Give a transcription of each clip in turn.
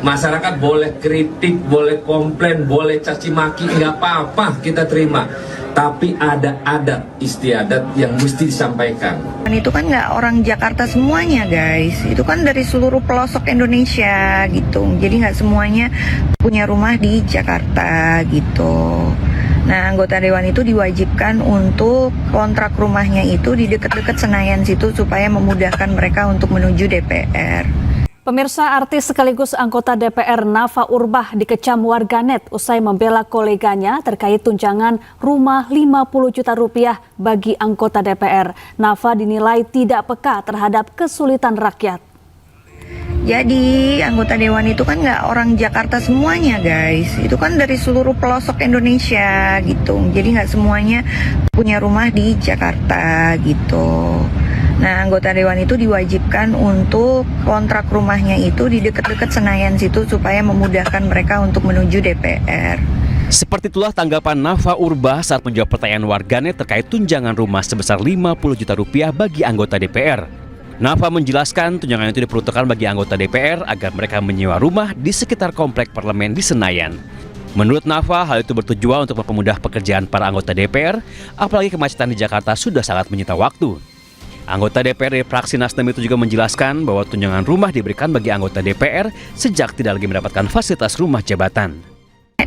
Masyarakat boleh kritik, boleh komplain, boleh caci maki, nggak apa-apa, kita terima. Tapi ada adat istiadat yang mesti disampaikan. Itu kan nggak orang Jakarta semuanya guys, itu kan dari seluruh pelosok Indonesia gitu. Jadi nggak semuanya punya rumah di Jakarta gitu. Nah, anggota dewan itu diwajibkan untuk kontrak rumahnya itu di dekat-dekat Senayan situ supaya memudahkan mereka untuk menuju DPR. Pemirsa, artis sekaligus anggota DPR Nafa Urbah dikecam warganet usai membela koleganya terkait tunjangan rumah 50 juta rupiah bagi anggota DPR. Nafa dinilai tidak peka terhadap kesulitan rakyat. Jadi anggota dewan itu kan nggak orang Jakarta semuanya guys, itu kan dari seluruh pelosok Indonesia gitu. Jadi nggak semuanya punya rumah di Jakarta gitu. Nah, anggota dewan itu diwajibkan untuk kontrak rumahnya itu di dekat-dekat Senayan situ supaya memudahkan mereka untuk menuju DPR. Seperti itulah tanggapan Nafa Urbah saat menjawab pertanyaan warganet terkait tunjangan rumah sebesar 50 juta rupiah bagi anggota DPR. Nafa menjelaskan tunjangan itu diperuntukkan bagi anggota DPR agar mereka menyewa rumah di sekitar komplek parlemen di Senayan. Menurut Nafa, hal itu bertujuan untuk mempermudah pekerjaan para anggota DPR, apalagi kemacetan di Jakarta sudah sangat menyita waktu. Anggota DPR dari fraksi Nasdem itu juga menjelaskan bahwa tunjangan rumah diberikan bagi anggota DPR sejak tidak lagi mendapatkan fasilitas rumah jabatan.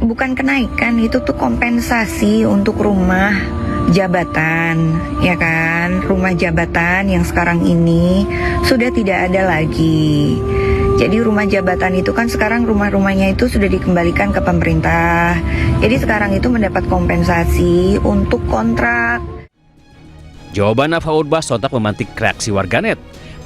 Bukan kenaikan, itu tuh kompensasi untuk rumah jabatan, ya kan? Rumah jabatan yang sekarang ini sudah tidak ada lagi. Jadi rumah jabatan itu kan sekarang rumah-rumahnya itu sudah dikembalikan ke pemerintah. Jadi sekarang itu mendapat kompensasi untuk kontrak. Jawaban Nafa Urbah sontak memantik reaksi warganet.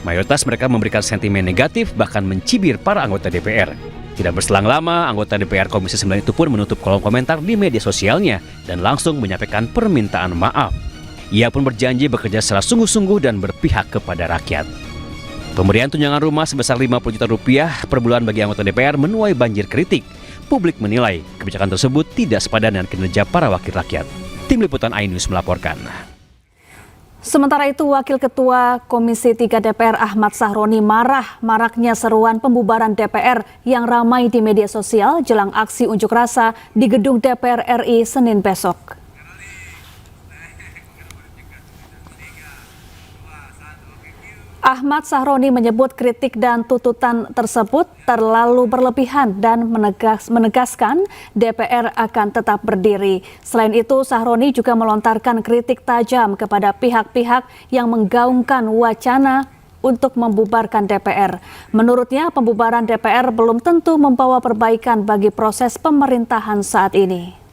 Mayoritas mereka memberikan sentimen negatif bahkan mencibir para anggota DPR. Tidak berselang lama, anggota DPR Komisi 9 itu pun menutup kolom komentar di media sosialnya dan langsung menyampaikan permintaan maaf. Ia pun berjanji bekerja secara sungguh-sungguh dan berpihak kepada rakyat. Pemberian tunjangan rumah sebesar 50 juta rupiah per bulan bagi anggota DPR menuai banjir kritik. Publik menilai kebijakan tersebut tidak sepadan dengan kinerja para wakil rakyat. Tim Liputan iNews melaporkan. Sementara itu, Wakil Ketua Komisi 3 DPR Ahmad Sahroni marah maraknya seruan pembubaran DPR yang ramai di media sosial jelang aksi unjuk rasa di gedung DPR RI Senin besok. Ahmad Sahroni menyebut kritik dan tuntutan tersebut terlalu berlebihan dan menegaskan DPR akan tetap berdiri. Selain itu, Sahroni juga melontarkan kritik tajam kepada pihak-pihak yang menggaungkan wacana untuk membubarkan DPR. Menurutnya, pembubaran DPR belum tentu membawa perbaikan bagi proses pemerintahan saat ini.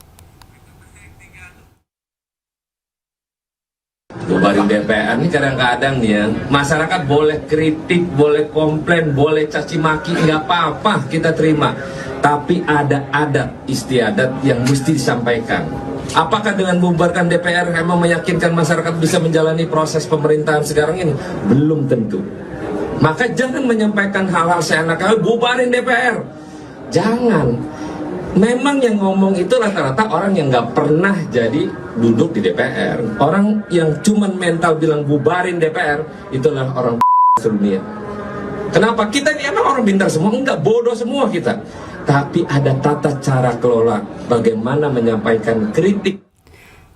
Bubarin DPR ini kadang-kadang nih ya, masyarakat boleh kritik, boleh komplain, boleh caci maki, nggak apa-apa, kita terima. Tapi ada adat istiadat yang mesti disampaikan. Apakah dengan membubarkan DPR memang meyakinkan masyarakat bisa menjalani proses pemerintahan sekarang ini? Belum tentu. Maka jangan menyampaikan hal-hal seenaknya, bubarin DPR. Jangan. Memang yang ngomong itu rata-rata orang yang nggak pernah jadi duduk di DPR. Orang yang cuman mental bilang bubarin DPR, itulah orang dunia. Kenapa? Kita ini emang orang pintar semua? Enggak, bodoh semua kita. Tapi ada tata cara kelola bagaimana menyampaikan kritik.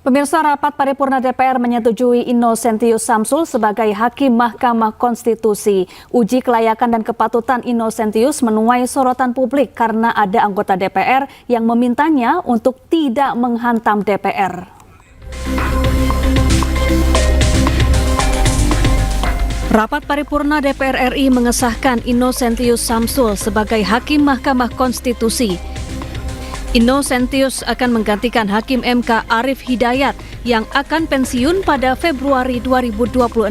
Pemirsa, rapat paripurna DPR menyetujui Innocentius Samsul sebagai Hakim Mahkamah Konstitusi. Uji kelayakan dan kepatutan Innocentius menuai sorotan publik karena ada anggota DPR yang memintanya untuk tidak menghantam DPR. Rapat paripurna DPR RI mengesahkan Innocentius Samsul sebagai Hakim Mahkamah Konstitusi. Innocentius akan menggantikan Hakim MK Arief Hidayat yang akan pensiun pada Februari 2026.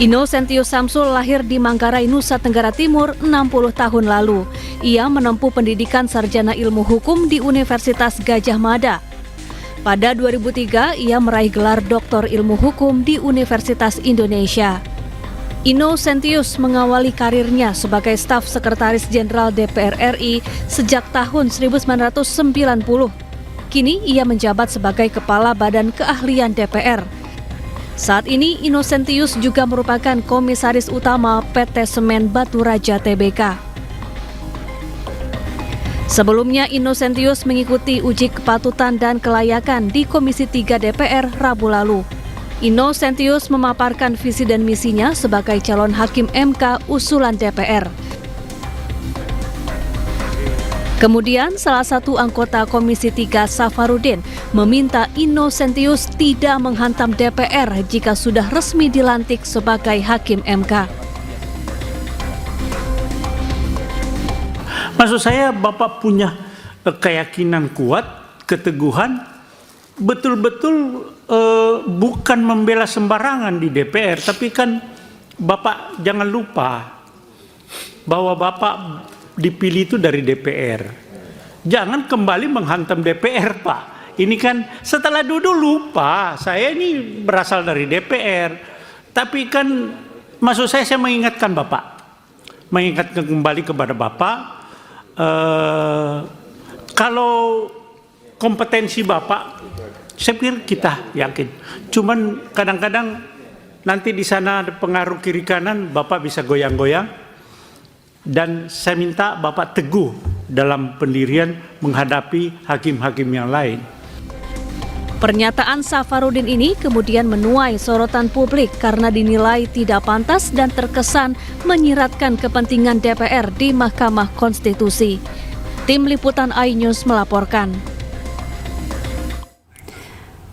Innocentius Samsul lahir di Manggarai, Nusa Tenggara Timur 60 tahun lalu. Ia menempuh pendidikan sarjana ilmu hukum di Universitas Gadjah Mada. Pada 2003, ia meraih gelar doktor ilmu hukum di Universitas Indonesia. Innocentius mengawali karirnya sebagai staf sekretaris jenderal DPR RI sejak tahun 1990. Kini ia menjabat sebagai Kepala Badan Keahlian DPR. Saat ini Innocentius juga merupakan komisaris utama PT Semen Batu Raja Tbk. Sebelumnya Innocentius mengikuti uji kepatutan dan kelayakan di Komisi 3 DPR Rabu lalu. Innocentius memaparkan visi dan misinya sebagai calon hakim MK usulan DPR. Kemudian salah satu anggota Komisi 3 Safarudin meminta Innocentius tidak menghantam DPR jika sudah resmi dilantik sebagai hakim MK. Maksud saya Bapak punya keyakinan kuat, keteguhan, betul-betul bukan membela sembarangan di DPR, tapi kan Bapak jangan lupa bahwa Bapak dipilih itu dari DPR. Jangan kembali menghantam DPR, Pak. Ini kan setelah duduk lupa, saya ini berasal dari DPR. Tapi kan maksud saya mengingatkan Bapak. Mengingatkan kembali kepada Bapak, kalau kompetensi Bapak, saya pikir kita yakin. Cuman kadang-kadang nanti di sana ada pengaruh kiri kanan, Bapak bisa goyang-goyang. Dan saya minta Bapak teguh dalam pendirian menghadapi hakim-hakim yang lain. Pernyataan Safarudin ini kemudian menuai sorotan publik karena dinilai tidak pantas dan terkesan menyiratkan kepentingan DPR di Mahkamah Konstitusi. Tim Liputan iNews melaporkan.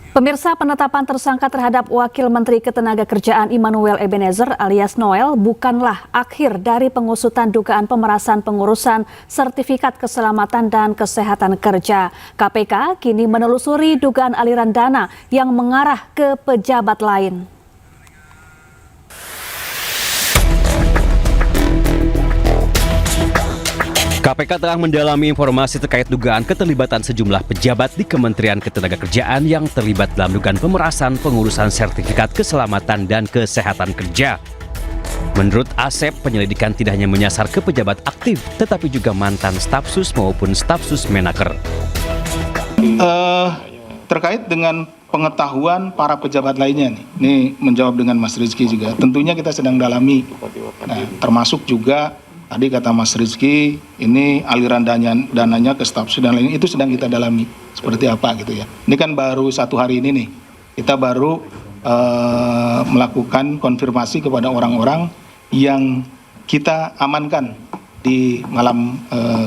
Pemirsa, penetapan tersangka terhadap Wakil Menteri Ketenagakerjaan Immanuel Ebenezer alias Noel bukanlah akhir dari pengusutan dugaan pemerasan pengurusan sertifikat keselamatan dan kesehatan kerja. KPK kini menelusuri dugaan aliran dana yang mengarah ke pejabat lain. KPK telah mendalami informasi terkait dugaan keterlibatan sejumlah pejabat di Kementerian Ketenagakerjaan yang terlibat dalam dugaan pemerasan pengurusan sertifikat keselamatan dan kesehatan kerja. Menurut Asep, penyelidikan tidak hanya menyasar ke pejabat aktif, tetapi juga mantan stafsus maupun stafsus menaker. Terkait dengan pengetahuan para pejabat lainnya nih, ini menjawab dengan Mas Rizky juga. Tentunya kita sedang dalami, termasuk juga tadi kata Mas Rizky, ini aliran dananya ke stafsus dan lain itu sedang kita dalami seperti apa gitu ya. Ini kan baru 1 hari ini nih, kita baru melakukan konfirmasi kepada orang-orang yang kita amankan di malam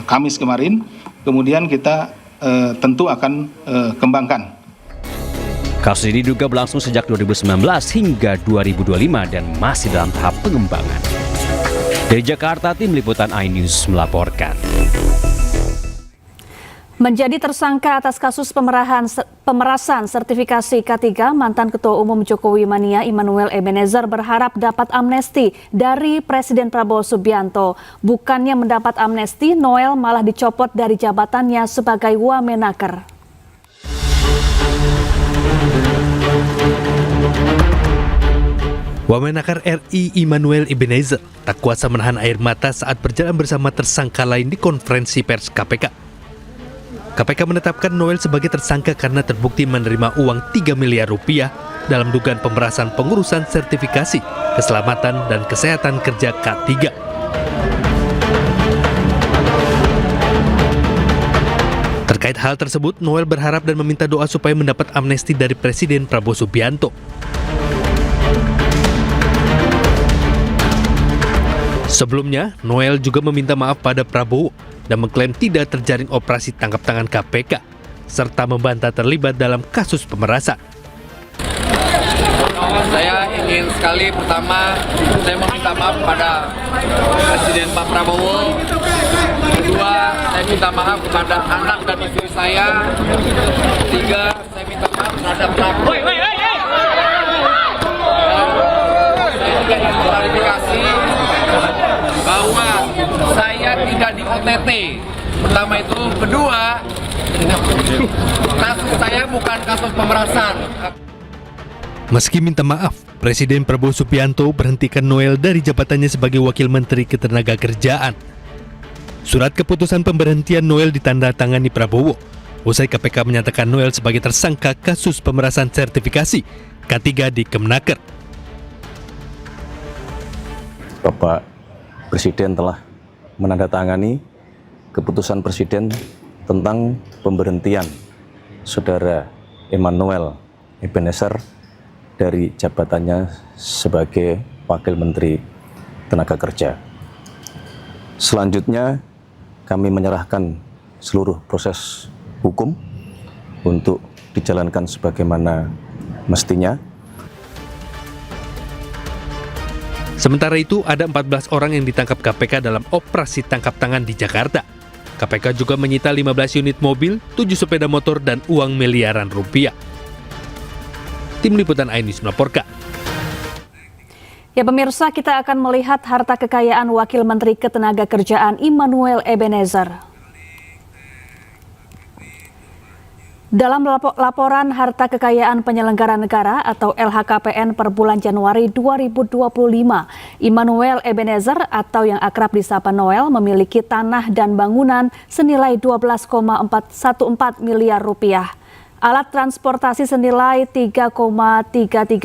Kamis kemarin. Kemudian kita tentu akan kembangkan. Kasus ini juga berlangsung sejak 2019 hingga 2025 dan masih dalam tahap pengembangan. Dari Jakarta, Tim Liputan iNews melaporkan. Menjadi tersangka atas kasus pemerasan sertifikasi K3, mantan Ketua Umum Jokowi Mania Immanuel Ebenezer berharap dapat amnesti dari Presiden Prabowo Subianto. Bukannya mendapat amnesti, Noel malah dicopot dari jabatannya sebagai Wamenaker. Wamenaker RI Immanuel Ebenezer tak kuasa menahan air mata saat berjalan bersama tersangka lain di konferensi pers KPK. KPK menetapkan Noel sebagai tersangka karena terbukti menerima uang 3 miliar rupiah dalam dugaan pemerasan pengurusan sertifikasi keselamatan dan kesehatan kerja K3. Terkait hal tersebut, Noel berharap dan meminta doa supaya mendapat amnesti dari Presiden Prabowo Subianto. Sebelumnya, Noel juga meminta maaf pada Prabowo dan mengklaim tidak terjaring operasi tangkap tangan KPK, serta membantah terlibat dalam kasus pemerasan. Saya ingin sekali pertama, saya meminta maaf kepada Presiden Pak Prabowo. Kedua, saya minta maaf kepada anak dan istri saya. Ketiga, saya minta maaf terhadap Prabowo. Saya juga ingin klarifikasi bahwa saya tidak di OTT. Pertama itu, kedua, kasus saya bukan kasus pemerasan. Meski minta maaf, Presiden Prabowo Subianto berhentikan Noel dari jabatannya sebagai Wakil Menteri Ketenagakerjaan. Surat keputusan pemberhentian Noel ditandatangani Prabowo. Usai KPK menyatakan Noel sebagai tersangka kasus pemerasan sertifikasi K3 di Kemenaker. Bapak Presiden telah menandatangani keputusan Presiden tentang pemberhentian Saudara Emmanuel Ebenezer dari jabatannya sebagai Wakil Menteri Tenaga Kerja. Selanjutnya, kami menyerahkan seluruh proses hukum untuk dijalankan sebagaimana mestinya. Sementara itu, ada 14 orang yang ditangkap KPK dalam operasi tangkap tangan di Jakarta. KPK juga menyita 15 unit mobil, 7 sepeda motor, dan uang miliaran rupiah. Tim Liputan iNews melaporkan. Ya pemirsa, kita akan melihat harta kekayaan Wakil Menteri Ketenagakerjaan Emmanuel Ebenezer. Dalam laporan harta kekayaan penyelenggara negara atau LHKPN per bulan Januari 2025, Emmanuel Ebenezer atau yang akrab disapa Noel memiliki tanah dan bangunan senilai 12,414 miliar rupiah, alat transportasi senilai 3,33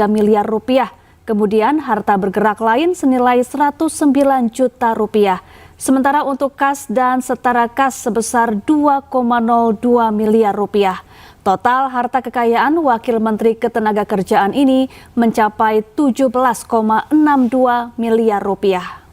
miliar rupiah, kemudian harta bergerak lain senilai 109 juta rupiah. Sementara untuk kas dan setara kas sebesar 2,02 miliar rupiah. Total harta kekayaan Wakil Menteri Ketenagakerjaan ini mencapai 17,62 miliar rupiah.